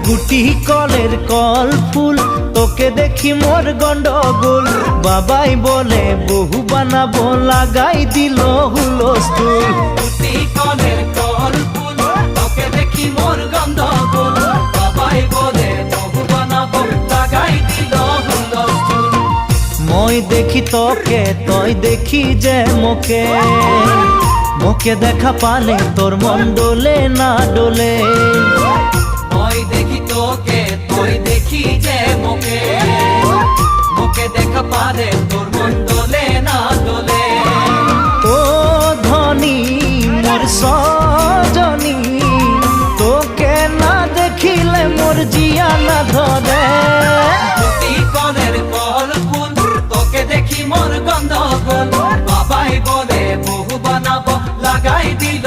গুটি কলের কল ফুল তোকে দেখি মোর গন্ডগোল বাবাই বলে বহু বানাবো লাগাই দিল হুলস্থুল গুটি কলের কল ফুল তোকে দেখি মোর গন্ডগোল বাবাই বলে বহু বানাবো লাগাই দিল হুলস্থুল মই দেখি তোকে তই দেখি যে মোকে মোকে দেখা পালে তোর মন ডোলে না ডোলে মই দেখি তোকে তুই দেখি যে মোকে মোকে দেখা পারে তোর মন দোলে না দোলে ও ধনী মোর সজনী তোকে না দেখিলে মোর জিয়া না ধরে গুটি কলের কল ফুল তোকে দেখি মোর গন্ডগোল বাবাই বলে বহু বানাবো লাগাই দিল